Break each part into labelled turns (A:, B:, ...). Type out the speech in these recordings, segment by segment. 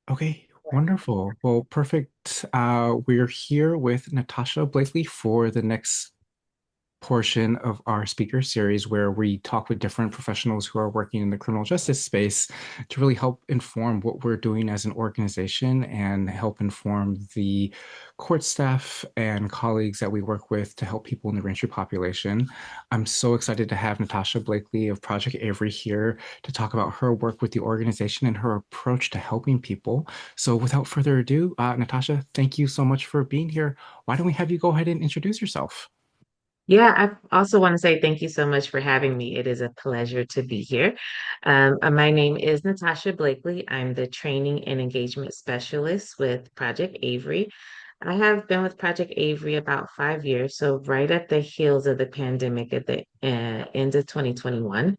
A: Okay, wonderful. Well, perfect. We're here with Natasha Blakely for the next portion of our speaker series where we talk with different professionals who are working in the criminal justice space to really help inform what we're doing as an organization and help inform the court staff and colleagues that we work with to help people in the reentry population. I'm so excited to have Natasha Blakely of Project Avary here to talk about her work with the organization and her approach to helping people. So without further ado, Natasha, thank you so much for being here. Why don't we have you go ahead and introduce yourself?
B: Yeah, I also want to say thank you so much for having me. It is a pleasure to be here. My name is Natasha Blakely. I'm the training and engagement specialist with Project Avary. I have been with Project Avary about 5 years, so right at the heels of the pandemic at the end of 2021.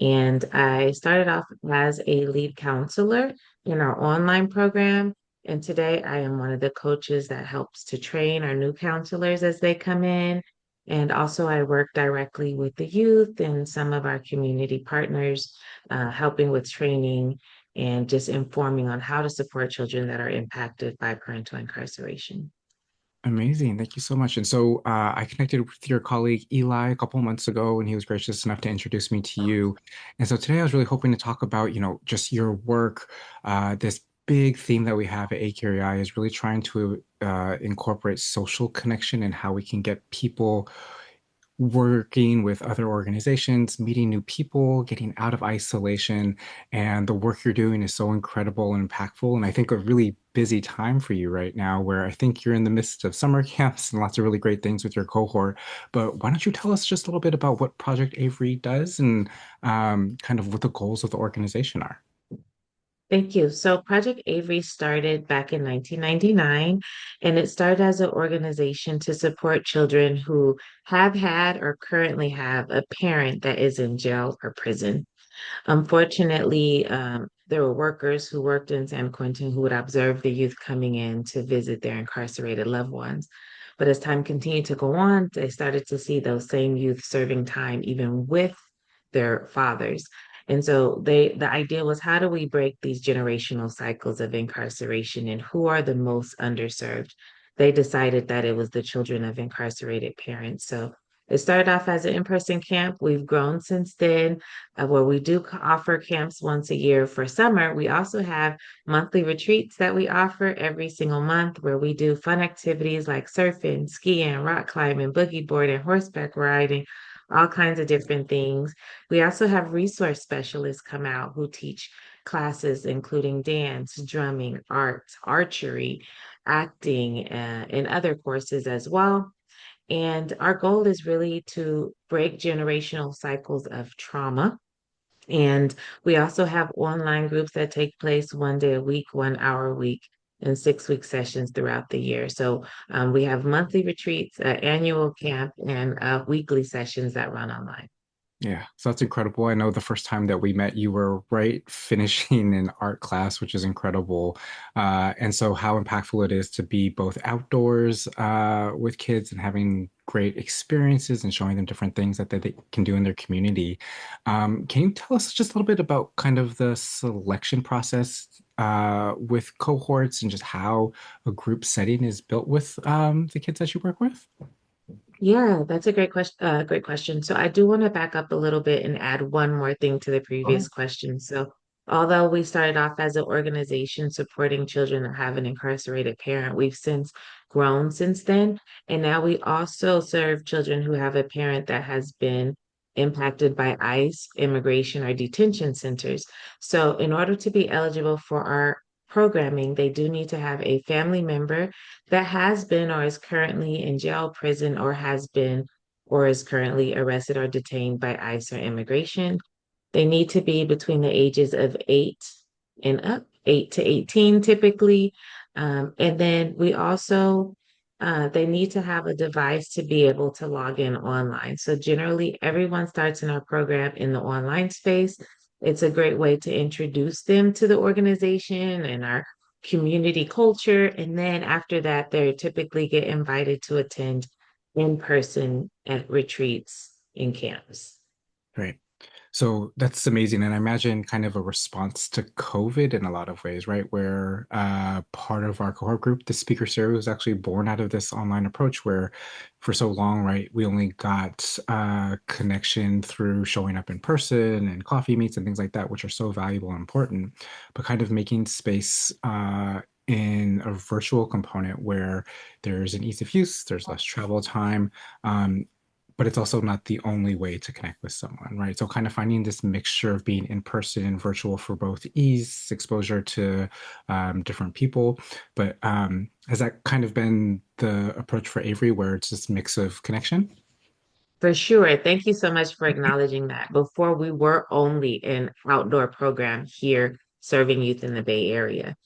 B: And I started off as a lead counselor in our online program. And today I am one of the coaches that helps to train our new counselors as they come in. And also, I work directly with the youth and some of our community partners, helping with training and just informing on how to support children that are impacted by parental incarceration.
A: Amazing. Thank you so much. And so I connected with your colleague Eli a couple of months ago, and he was gracious enough to introduce me to you. And so today I was really hoping to talk about, just your work. This big theme that we have at AQRI is really trying to incorporate social connection and how we can get people working with other organizations, meeting new people, getting out of isolation. And the work you're doing is so incredible and impactful. And I think a really busy time for you right now, where I think you're in the midst of summer camps and lots of really great things with your cohort. But why don't you tell us just a little bit about what Project Avary does and kind of what the goals of the organization are?
B: Thank you. So Project Avery started back in 1999, and it started as an organization to support children who have had or currently have a parent that is in jail or prison. Unfortunately, there were workers who worked in San Quentin who would observe the youth coming in to visit their incarcerated loved ones. But as time continued to go on, they started to see those same youth serving time even with their fathers. And so the idea was, how do we break these generational cycles of incarceration, and who are the most underserved? They decided that it was the children of incarcerated parents. So it started off as an in-person camp. We've grown since then, where we do offer camps once a year for summer. We also have monthly retreats that we offer every single month, where we do fun activities like surfing, skiing, rock climbing, boogie boarding, horseback riding, all kinds of different things. We also have resource specialists come out who teach classes, including dance, drumming, art, archery, acting, and other courses as well. And our goal is really to break generational cycles of trauma. And we also have online groups that take place 1 day a week, 1 hour a week, and 6 week sessions throughout the year. So we have monthly retreats, annual camp, and weekly sessions that run online.
A: Yeah, so that's incredible. I know the first time that we met, you were right finishing an art class, which is incredible. And so, how impactful it is to be both outdoors with kids and having great experiences and showing them different things that they can do in their community. Can you tell us just a little bit about kind of the selection process with cohorts and just how a group setting is built with the kids that you work with?
B: Yeah, that's a great question. Great question. So I do want to back up a little bit and add one more thing to the previous question. So although we started off as an organization supporting children that have an incarcerated parent, we've since grown since then. And now we also serve children who have a parent that has been impacted by ICE, immigration, or detention centers. So in order to be eligible for our programming, they do need to have a family member that has been or is currently in jail, prison, or has been or is currently arrested or detained by ICE or immigration. They need to be between the ages of 8 and up, 8 to 18 typically. And then we also, they need to have a device to be able to log in online. So generally, everyone starts in our program in the online space. It's a great way to introduce them to the organization and our community culture. And then after that, they typically get invited to attend in person at retreats in camps.
A: Great. So that's amazing. And I imagine kind of a response to COVID in a lot of ways, right? Where part of our cohort group, the speaker series, was actually born out of this online approach where for so long, right, we only got connection through showing up in person and coffee meets and things like that, which are so valuable and important, but kind of making space in a virtual component where there's an ease of use, there's less travel time. Um, but it's also not the only way to connect with someone, right? So kind of finding this mixture of being in person and virtual for both ease, exposure to different people. But has that kind of been the approach for Avery, where it's this mix of connection?
B: For sure. Thank you so much for acknowledging that. Before, we were only an outdoor program here serving youth in the Bay Area.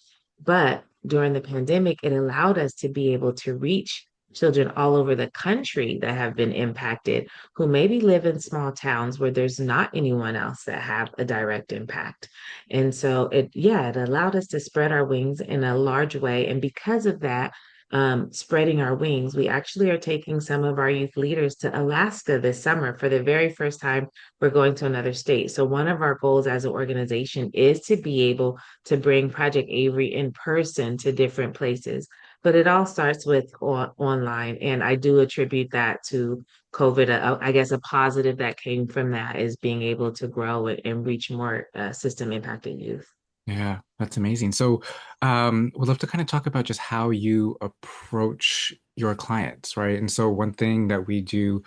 B: But during the pandemic, it allowed us to be able to reach children all over the country that have been impacted, who maybe live in small towns where there's not anyone else that have a direct impact. And so it allowed us to spread our wings in a large way. And because of that, spreading our wings, we actually are taking some of our youth leaders to Alaska this summer. For the very first time, we're going to another state. So one of our goals as an organization is to be able to bring Project Avary in person to different places. But it all starts with online. And I do attribute that to COVID. I guess a positive that came from that is being able to grow and reach more system impacted youth.
A: Yeah, that's amazing. So, we'd love to kind of talk about just how you approach your clients, right? And so, one thing that we do,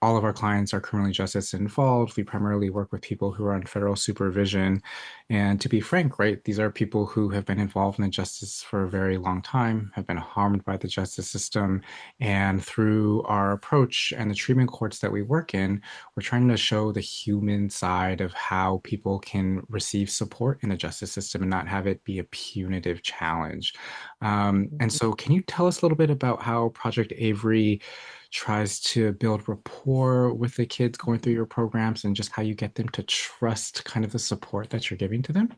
A: all of our clients are criminally justice involved. We primarily work with people who are on federal supervision. And to be frank, right, these are people who have been involved in the justice for a very long time, have been harmed by the justice system. And through our approach and the treatment courts that we work in, we're trying to show the human side of how people can receive support in the justice system and not have it be a punitive challenge. And so, can you tell us a little bit about how Project Avary tries to build rapport with the kids going through your programs and just how you get them to trust kind of the support that you're giving to them?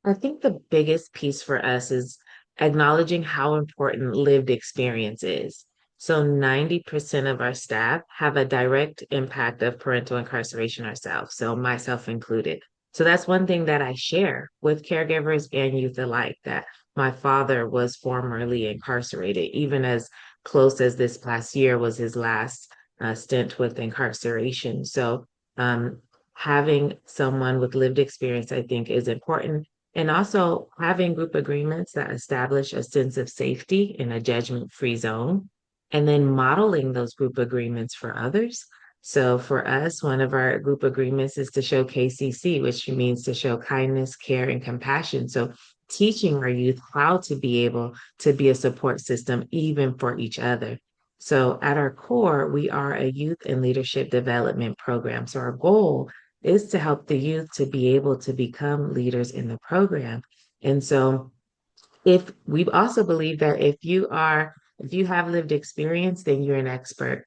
B: I think the biggest piece for us is acknowledging how important lived experience is. So 90% of our staff have a direct impact of parental incarceration ourselves, so myself included. So that's one thing that I share with caregivers and youth alike, that my father was formerly incarcerated, even as close as this past year was his last stint with incarceration. So having someone with lived experience, I think, is important, and also having group agreements that establish a sense of safety in a judgment-free zone, and then modeling those group agreements for others. So for us, one of our group agreements is to show KCC, which means to show kindness, care, and compassion. So teaching our youth how to be able to be a support system even for each other. So at our core, we are a youth and leadership development program. So our goal is to help the youth to be able to become leaders in the program. And so if we also believe that if you have lived experience, then you're an expert.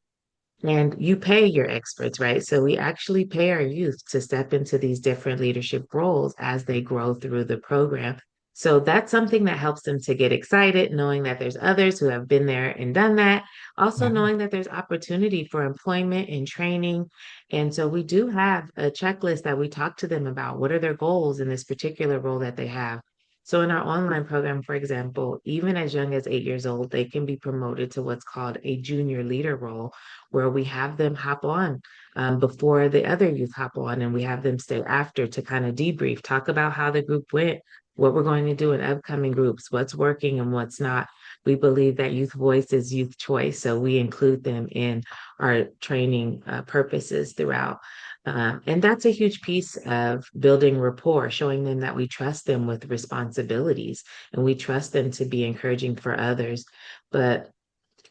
B: And you pay your experts, right? So we actually pay our youth to step into these different leadership roles as they grow through the program. So that's something that helps them to get excited, knowing that there's others who have been there and done that. Also,
A: Yeah.
B: knowing that there's opportunity for employment and training. And so we do have a checklist that we talk to them about. What are their goals in this particular role that they have? So in our online program, for example, even as young as 8 years old, they can be promoted to what's called a junior leader role, where we have them hop on before the other youth hop on, and we have them stay after to kind of debrief, talk about how the group went, what we're going to do in upcoming groups, what's working and what's not. We believe that youth voice is youth choice, so we include them in our training purposes throughout. And that's a huge piece of building rapport, showing them that we trust them with responsibilities and we trust them to be encouraging for others. But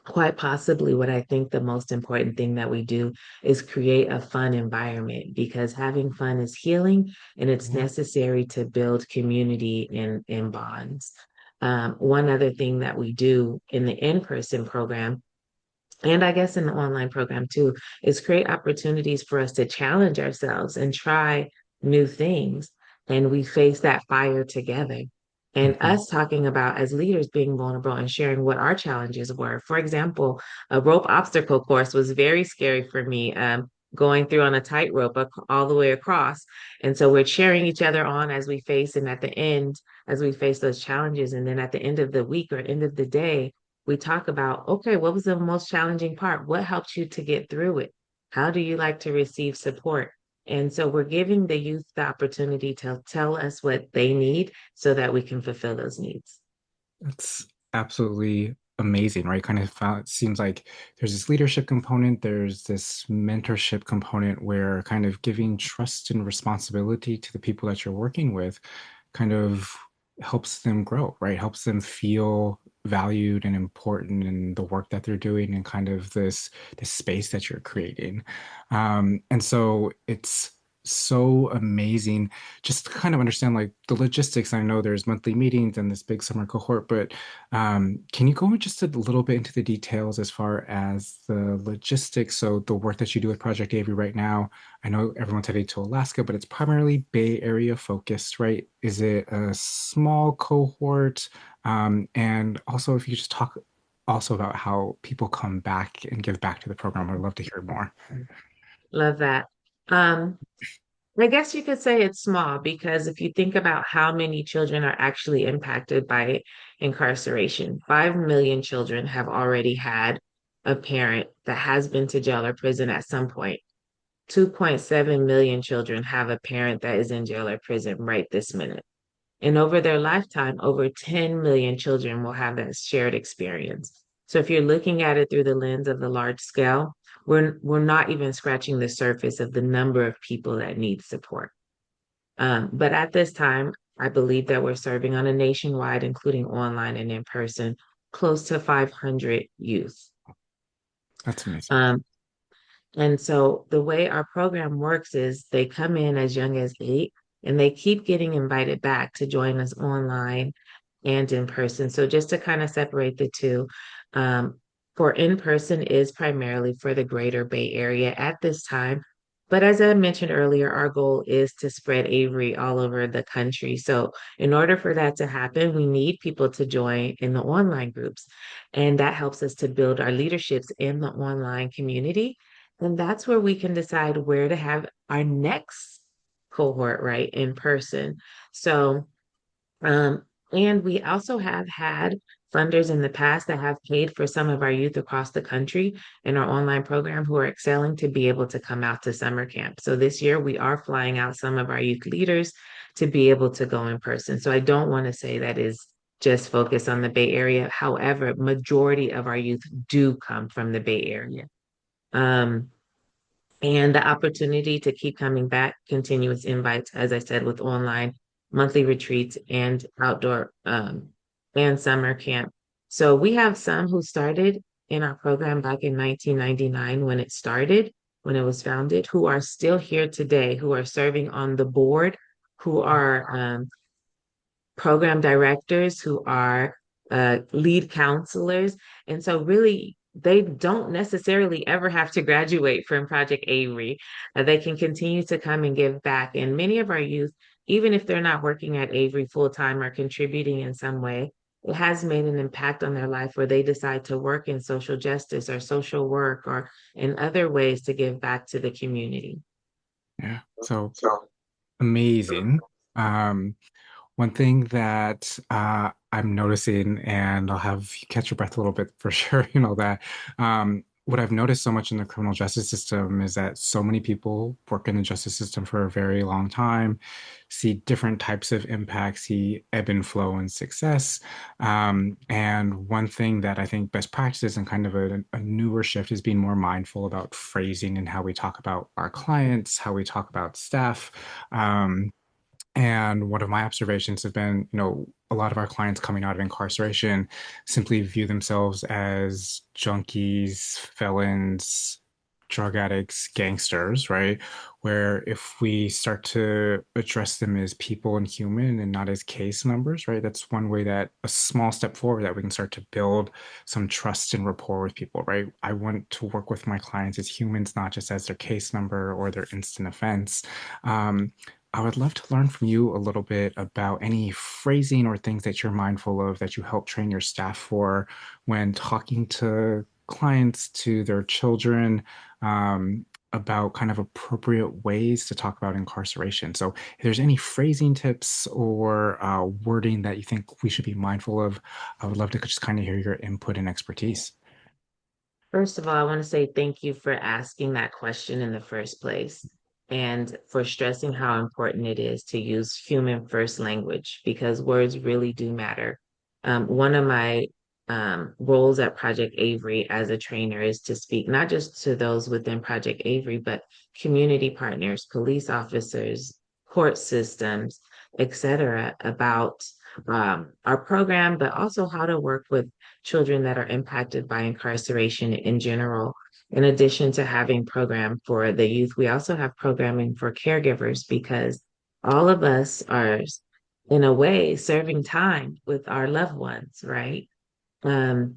B: quite possibly, what I think the most important thing that we do is create a fun environment, because having fun is healing and it's
A: Yeah.
B: necessary to build community and bonds. One other thing that we do in the in-person program, and I guess in the online program too, is create opportunities for us to challenge ourselves and try new things. And we face that fire together. And
A: Mhm.
B: us talking about, as leaders, being vulnerable and sharing what our challenges were. For example, a rope obstacle course was very scary for me. going through on a tightrope all the way across. And so we're cheering each other on as we face, and at the end, as we face those challenges. And then at the end of the week or end of the day, we talk about, okay, what was the most challenging part? What helped you to get through it? How do you like to receive support? And so we're giving the youth the opportunity to tell us what they need so that we can fulfill those needs.
A: That's absolutely amazing, right? Kind of found, it seems like there's this leadership component, there's this mentorship component where kind of giving trust and responsibility to the people that you're working with kind of helps them grow, right? Helps them feel valued and important in the work that they're doing and kind of this space that you're creating. And so it's so amazing just to kind of understand like the logistics. I know there's monthly meetings and this big summer cohort, but can you go just a little bit into the details as far as the logistics? So the work that you do with Project Avary right now, I know everyone's heading to Alaska, but it's primarily Bay Area focused, right? Is it a small cohort? And also, if you just talk also about how people come back and give back to the program, I'd love to hear more.
B: Love that. Um, I guess you could say it's small because if you think about how many children are actually impacted by incarceration, 5 million children have already had a parent that has been to jail or prison at some point. 2.7 million children have a parent that is in jail or prison right this minute. And over their lifetime, over 10 million children will have that shared experience. So if you're looking at it through the lens of the large scale, we're not even scratching the surface of the number of people that need support. But at this time, I believe that we're serving on a nationwide, including online and in person, close to 500 youth.
A: That's amazing.
B: Um, and so the way our program works is they come in as young as 8 and they keep getting invited back to join us online and in person. So just to kind of separate the two, um, for in person is primarily for the greater Bay Area at this time. But as I mentioned earlier, our goal is to spread Avery all over the country. So in order for that to happen, we need people to join in the online groups. And that helps us to build our leaderships in the online community. And that's where we can decide where to have our next cohort, right, in person. So um, and we also have had funders in the past that have paid for some of our youth across the country in our online program who are excelling to be able to come out to summer camp. So this year we are flying out some of our youth leaders to be able to go in person. So I don't want to say that is just focused on the Bay Area. However, majority of our youth do come from the Bay Area. Um, and the opportunity to keep coming back, continuous invites, as I said, with online monthly retreats and outdoor and summer camp. So we have some who started in our program back in 1999 when it started, when it was founded, who are still here today, who are serving on the board, who are program directors, who are lead counselors. And so, really, they don't necessarily ever have to graduate from Project Avery. They can continue to come and give back. And many of our youth, even if they're not working at Avery full time or contributing in some way, it has made an impact on their life where they decide to work in social justice or social work or in other ways to give back to the community.
A: Yeah. So amazing. Um, One thing that I'm noticing, and I'll have you catch your breath a little bit for sure, that what I've noticed so much in the criminal justice system is that so many people work in the justice system for a very long time, see different types of impacts, see ebb and flow and success. And one thing that I think best practices and kind of a newer shift is being more mindful about phrasing and how we talk about our clients, how we talk about staff. And one of my observations have been, a lot of our clients coming out of incarceration simply view themselves as junkies, felons, drug addicts, gangsters, right? Where if we start to address them as people and human and not as case numbers, right? That's one way that a small step forward that we can start to build some trust and rapport with people, right? I want to work with my clients as humans, not just as their case number or their instant offense. I would love to learn from you a little bit about any phrasing or things that you're mindful of that you help train your staff for when talking to clients, to their children. about kind of appropriate ways to talk about incarceration. So, if there's any phrasing tips or wording that you think we should be mindful of, I would love to just kind of hear your input and expertise.
B: First of all, I want to say thank you for asking that question in the first place and for stressing how important it is to use human first language because words really do matter. One of my roles at Project Avery as a trainer is to speak not just to those within Project Avery, but community partners, police officers, court systems, etc., about our program, but also how to work with children that are impacted by incarceration in general. In addition to having program for the youth, we also have programming for caregivers because all of us are, in a way, serving time with our loved ones, right? Um,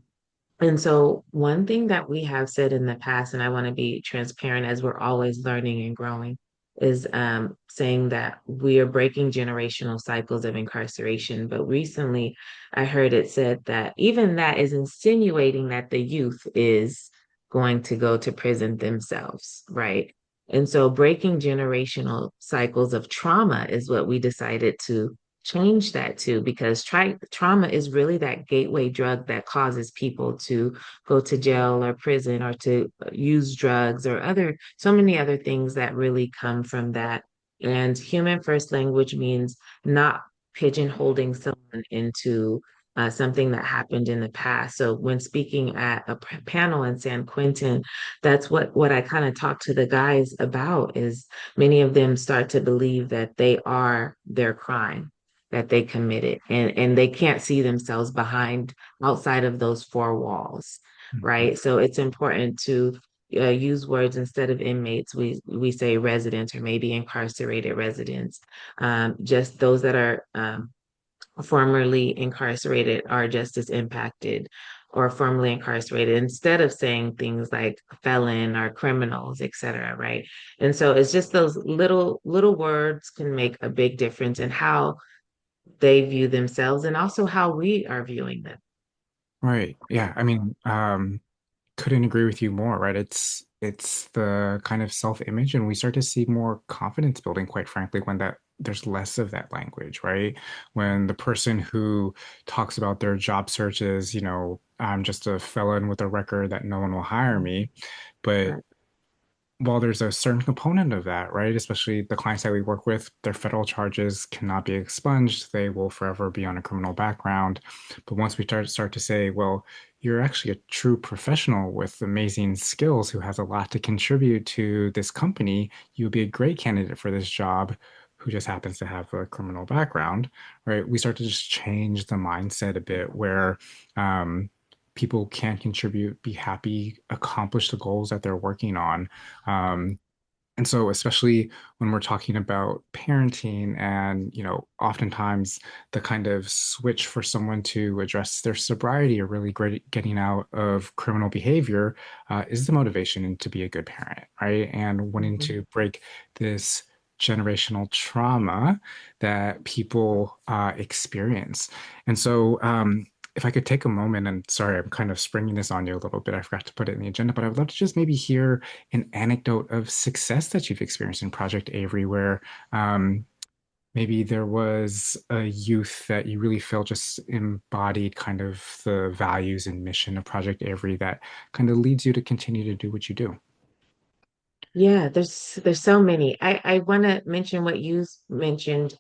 B: and so, one thing that we have said in the past, and I want to be transparent as we're always learning and growing, is saying that we are breaking generational cycles of incarceration. But recently, I heard it said that even that is insinuating that the youth is going to go to prison themselves, right? And so, breaking generational cycles of trauma is what we decided to change that to because trauma is really that gateway drug that causes people to go to jail or prison or to use drugs or other so many other things that really come from that. And human first language means not pigeonholing someone into something that happened in the past. So when speaking at a panel in San Quentin, that's what I kind of talk to the guys about is many of them start to believe that they are their crime that they committed and they can't see themselves behind outside of those four walls,
A: Mhm.
B: right? So it's important to use words instead of inmates. We say residents or maybe incarcerated residents. Just those that are formerly incarcerated are just as impacted or formerly incarcerated instead of saying things like felon or criminals, et cetera, right? And so it's just those little words can make a big difference in how they view themselves and also how we are viewing them.
A: Right. Yeah. I mean, couldn't agree with you more, right? It's the kind of self-image, and we start to see more confidence building, quite frankly, when that there's less of that language, right? When the person who talks about their job searches, I'm just a felon with a record that no one will hire me, but
B: Right.
A: while there's a certain component of that, right? Especially the clients that we work with, their federal charges cannot be expunged. They will forever be on a criminal background. But once we start to say, well, you're actually a true professional with amazing skills who has a lot to contribute to this company, you would be a great candidate for this job who just happens to have a criminal background, right? We start to just change the mindset a bit where people can contribute, be happy, accomplish the goals that they're working on. And so, especially when we're talking about parenting and, oftentimes the kind of switch for someone to address their sobriety or really great getting out of criminal behavior is the motivation to be a good parent, right? And wanting
B: Mhm.
A: to break this generational trauma that people experience. And so, if I could take a moment, and sorry, I'm kind of springing this on you a little bit. I forgot to put it in the agenda, but I would love to just maybe hear an anecdote of success that you've experienced in Project Avery where maybe there was a youth that you really felt just embodied kind of the values and mission of Project Avery that kind of leads you to continue to do what you do.
B: Yeah, there's so many. I want to mention what you mentioned,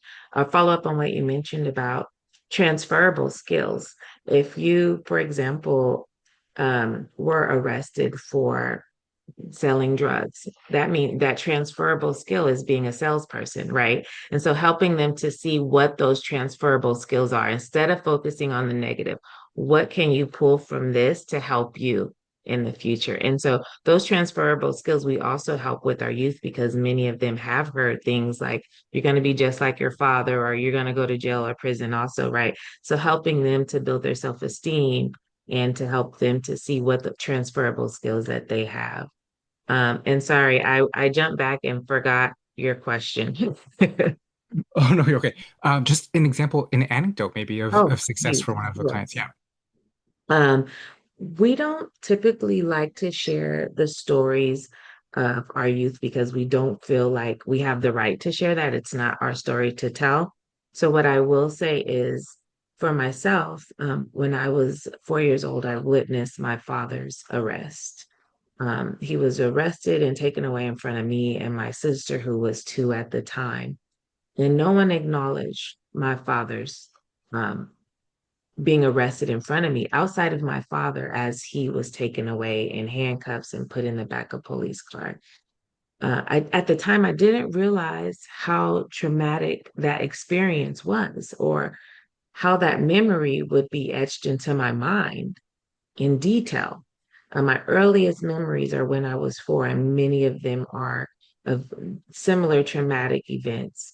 B: follow up on what you mentioned about transferable skills. If you, for example, were arrested for selling drugs. That means that transferable skill is being a salesperson, right? And so helping them to see what those transferable skills are instead of focusing on the negative. What can you pull from this to help you in the future? And so those transferable skills, we also help with our youth because many of them have heard things like you're going to be just like your father or you're going to go to jail or prison also, right? So helping them to build their self-esteem and to help them to see what the transferable skills that they have. And sorry, I jumped back and forgot your question.
A: Oh, no, you're okay. Just an example, an anecdote maybe of
B: Oh,
A: success
B: you.
A: for one of the clients.
B: Yes.
A: Yeah.
B: Um, we don't typically like to share the stories of our youth because we don't feel like we have the right to share that. It's not our story to tell. So, what I will say is for myself, when I was 4 years old, I witnessed my father's arrest. He was arrested and taken away in front of me and my sister, who was 2 at the time. And no one acknowledged my father's um, being arrested in front of me outside of my father as he was taken away in handcuffs and put in the back of police car. At the time, I didn't realize how traumatic that experience was or how that memory would be etched into my mind in detail. My earliest memories are when I was 4, and many of them are of similar traumatic events.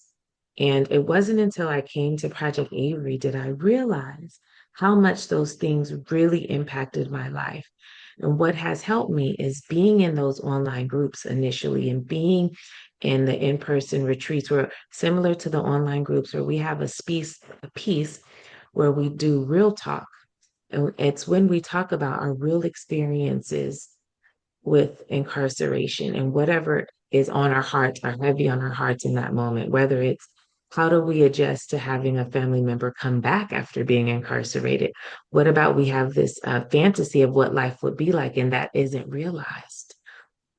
B: And it wasn't until I came to Project Avery did I realize how much those things really impacted my life. And what has helped me is being in those online groups initially and being in the in-person retreats where similar to the online groups where we have a piece where we do real talk, and it's when we talk about our real experiences with incarceration and whatever is on our hearts are heavy on our hearts in that moment, whether it's how do we adjust to having a family member come back after being incarcerated? What about we have this fantasy of what life would be like and that isn't realized?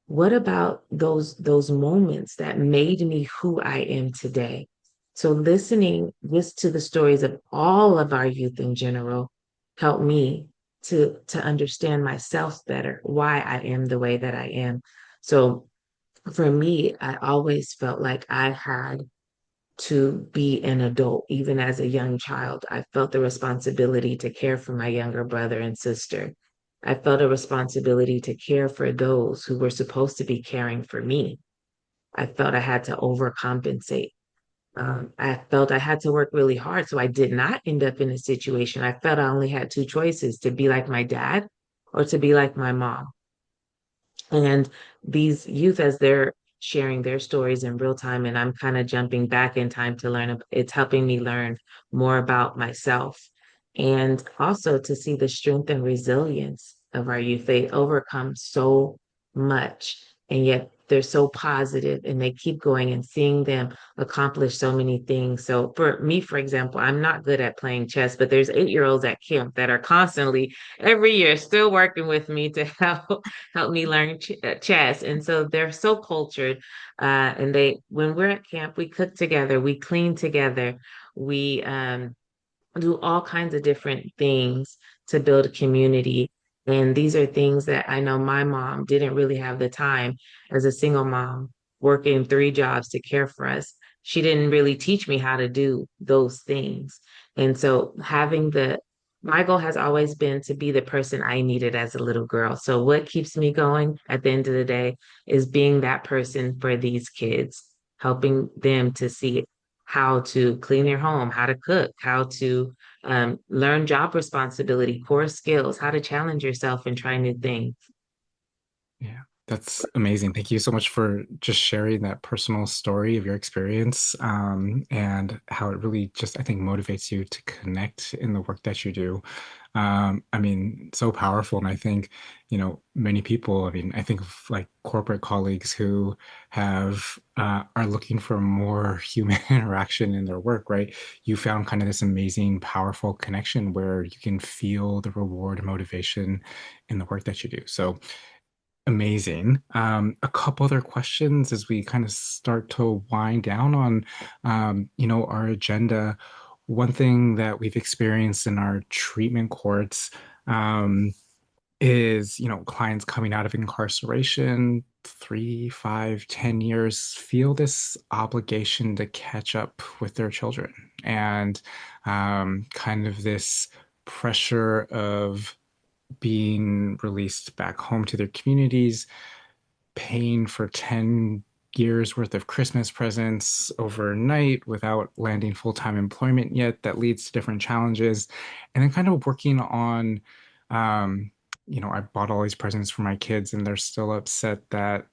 B: What about those moments that made me who I am today? So listening just to the stories of all of our youth in general helped me to understand myself better, why I am the way that I am. So for me, I always felt like I had to be an adult, even as a young child. I felt the responsibility to care for my younger brother and sister. I felt a responsibility to care for those who were supposed to be caring for me. I felt I had to overcompensate. I felt I had to work really hard. So I did not end up in a situation. I felt I only had two choices to be like my dad or to be like my mom. And these youth, as they're sharing their stories in real time, and I'm kind of jumping back in time to learn, it's helping me learn more about myself and also to see the strength and resilience of our youth. They overcome so much, and yet they're so positive and they keep going and seeing them accomplish so many things. So for me, for example, I'm not good at playing chess, but there's 8-year-olds at camp that are constantly every year still working with me to help me learn chess. And so they're so cultured. And when we're at camp, we cook together, we clean together, we do all kinds of different things to build a community. And these are things that I know my mom didn't really have the time as a single mom working 3 jobs to care for us. She didn't really teach me how to do those things. And so my goal has always been to be the person I needed as a little girl. So what keeps me going at the end of the day is being that person for these kids, helping them to see how to clean their home, how to cook, how to learn job responsibility, core skills, how to challenge yourself and try new things.
A: Yeah, that's amazing. Thank you so much for just sharing that personal story of your experience, and how it really just, I think, motivates you to connect in the work that you do. I mean, so powerful. And I think, many people, I mean, I think of like corporate colleagues who are looking for more human interaction in their work, right? You found kind of this amazing, powerful connection where you can feel the reward and motivation in the work that you do. So, amazing. A couple other questions as we kind of start to wind down on, our agenda. One thing that we've experienced in our treatment courts, is, clients coming out of incarceration, 3, 5, 10 years, feel this obligation to catch up with their children and, kind of this pressure of being released back home to their communities, paying for 10 years worth of Christmas presents overnight without landing full-time employment yet. That leads to different challenges. And then kind of working on, I bought all these presents for my kids and they're still upset that,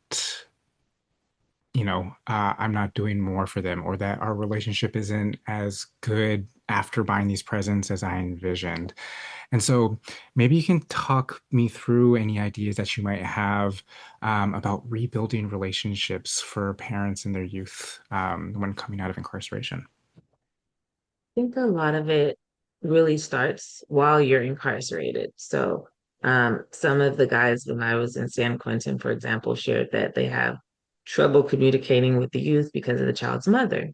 A: I'm not doing more for them or that our relationship isn't as good after buying these presents as I envisioned. And so maybe you can talk me through any ideas that you might have about rebuilding relationships for parents in their youth when coming out of incarceration.
B: Think a lot of it really starts while you're incarcerated. So, some of the guys when I was in San Quentin, for example, shared that they have trouble communicating with the youth because of the child's mother.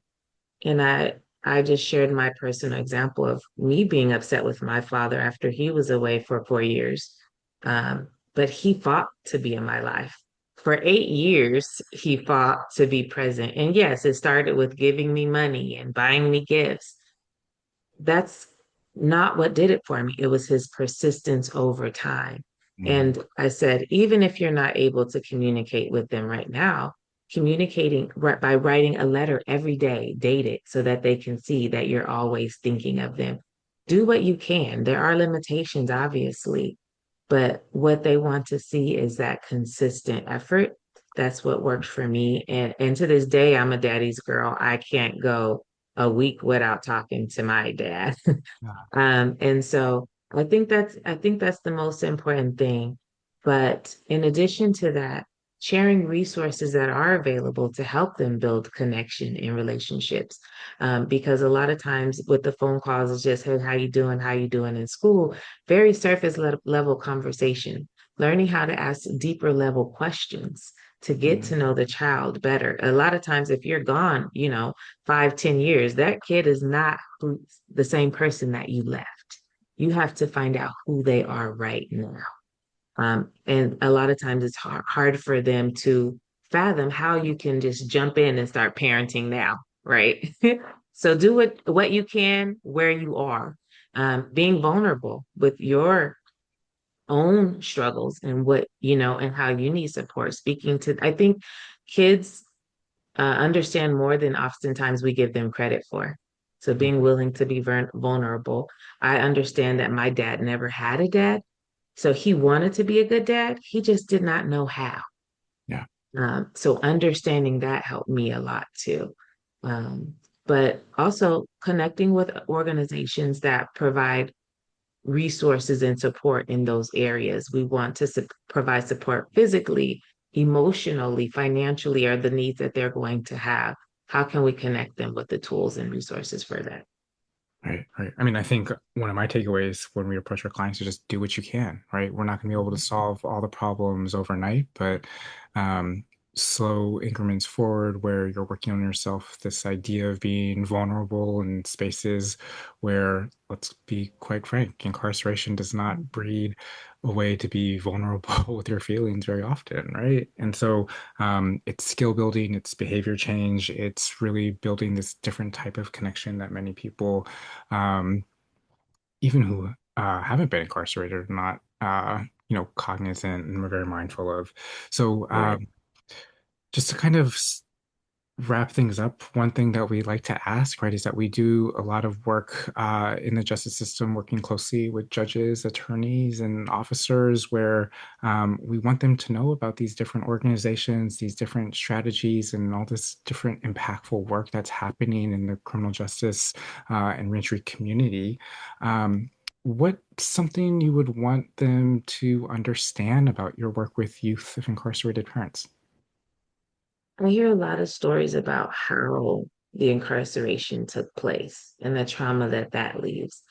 B: And I just shared my personal example of me being upset with my father after he was away for 4 years. But he fought to be in my life. For 8 years, he fought to be present. And yes, it started with giving me money and buying me gifts. That's not what did it for me. It was his persistence over time.
A: Mm,
B: And I said, even if you're not able to communicate with them right now, communicating by writing a letter every day, date it so that they can see that you're always thinking of them. Do what you can. There are limitations, obviously, but what they want to see is that consistent effort. That's what worked for me. And to this day, I'm a daddy's girl. I can't go a week without talking to my dad.
A: yeah,
B: And so I think that's the most important thing. But in addition to that, sharing resources that are available to help them build connection in relationships. Because a lot of times with the phone calls, it's just, hey, how you doing? How you doing in school? Very surface level conversation. Learning how to ask deeper level questions to get to
A: mm,
B: know the child better. A lot of times, if you're gone, 5, 10 years, that kid is not the same person that you left. You have to find out who they are right now. And a lot of times it's hard for them to fathom how you can just jump in and start parenting now, right? So do what you can where you are, being vulnerable with your own struggles and and how you need support. I think kids understand more than oftentimes we give them credit for. So being
A: mhm,
B: willing to be vulnerable. I understand that my dad never had a dad. So he wanted to be a good dad. He just did not know how.
A: yeah.
B: So understanding that helped me a lot too. Um, but also connecting with organizations that provide resources and support in those areas. We want to provide support physically, emotionally, financially, are the needs that they're going to have. How can we connect them with the tools and resources for that?
A: Right, right. I mean, I think one of my takeaways when we approach our clients is just do what you can, right? We're not going to be able to
B: Mhm.
A: solve all the problems overnight, but um, slow increments forward where you're working on yourself. This idea of being vulnerable in spaces where, let's be quite frank, incarceration does not breed a way to be vulnerable with your feelings very often, right? And so it's skill building, it's behavior change, it's really building this different type of connection that many people um, even who haven't been incarcerated are not, cognizant and we're very mindful of. So,
B: Right.
A: just to kind of wrap things up, one thing that we like to ask, right, is that we do a lot of work in the justice system, working closely with judges, attorneys, and officers, where we want them to know about these different organizations, these different strategies, and all this different impactful work that's happening in the criminal justice and reentry community. What's something you would want them to understand about your work with youth of incarcerated parents?
B: I hear a lot of stories about how the incarceration took place and the trauma that that leaves.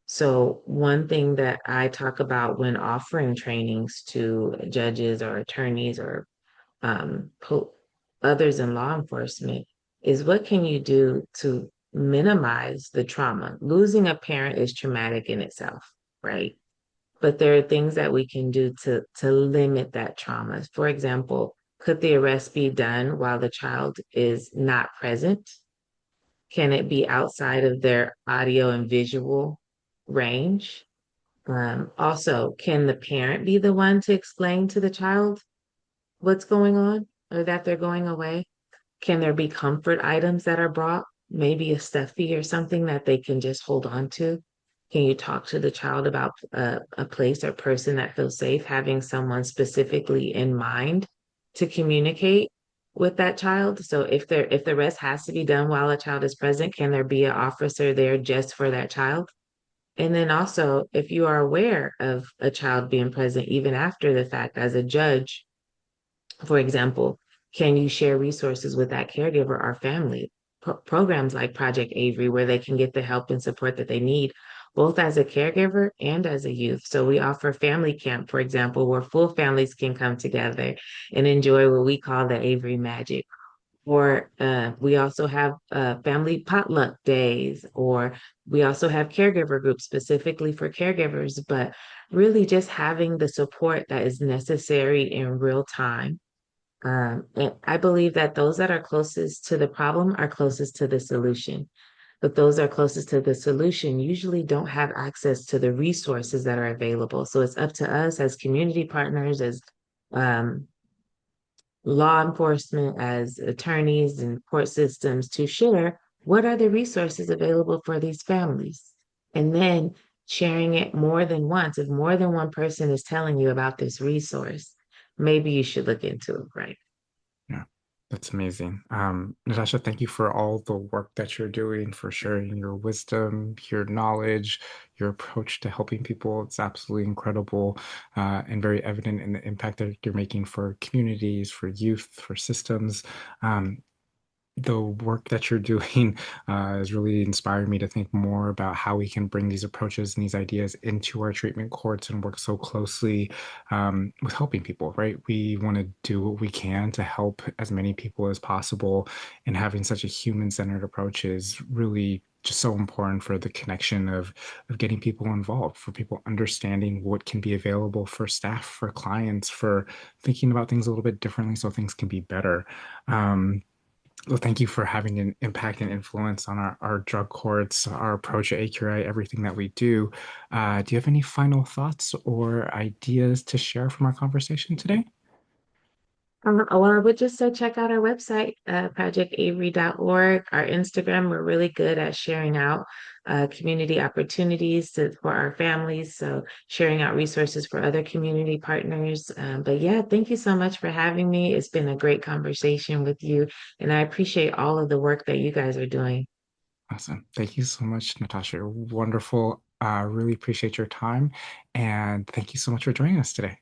B: So, one thing that I talk about when offering trainings to judges or attorneys or others in law enforcement is what can you do to minimize the trauma? Losing a parent is traumatic in itself, right? But there are things that we can do to limit that trauma. For example, could the arrest be done while the child is not present? Can it be outside of their audio and visual range? Also, can the parent be the one to explain to the child what's going on or that they're going away? Can there be comfort items that are brought? Maybe a stuffy or something that they can just hold on to? Can you talk to the child about a place or person that feels safe, having someone specifically in mind to communicate? with that child. So if the rest has to be done while a child is present, can there be an officer there just for that child? And then also, if you are aware of a child being present even after the fact as a judge, for example, can you share resources with that caregiver or family? Programs like Project Avery, where they can get the help and support that they need, both as a caregiver and as a youth. So we offer family camp, for example, where full families can come together and enjoy what we call the Avery magic. Or we also have family potluck days, or we also have caregiver groups specifically for caregivers, but really just having the support that is necessary in real time. And I believe that those that are closest to the problem are closest to the solution. But those that are closest to the solution usually don't have access to the resources that are available. So it's up to us as community partners, as um, law enforcement, as attorneys and court systems to share what are the resources available for these families. And then sharing it more than once. If more than one person is telling you about this resource, maybe you should look into it, right?
A: Yeah, that's amazing. Natasha, thank you for all the work that you're doing, for sharing your wisdom, your knowledge, your approach to helping people. It's absolutely incredible, and very evident in the impact that you're making for communities, for youth, for systems. Um, the work that you're doing is really inspiring me to think more about how we can bring these approaches and these ideas into our treatment courts and work so closely with helping people, right? We want to do what we can to help as many people as possible, and having such a human-centered approach is really just so important for the connection of getting people involved, for people understanding what can be available for staff, for clients, for thinking about things a little bit differently so things can be better. Well, thank you for having an impact and influence on our drug courts, our approach at AQI, everything that we do. Do you have any final thoughts or ideas to share from our conversation today?
B: Or I would just say check out our website, projectavery.org, our Instagram. We're really good at sharing out community opportunities for our families. So sharing out resources for other community partners. But yeah, thank you so much for having me. It's been a great conversation with you, and I appreciate all of the work that you guys are doing.
A: Awesome. Thank you so much, Natasha. You're wonderful. Really appreciate your time. And thank you so much for joining us today.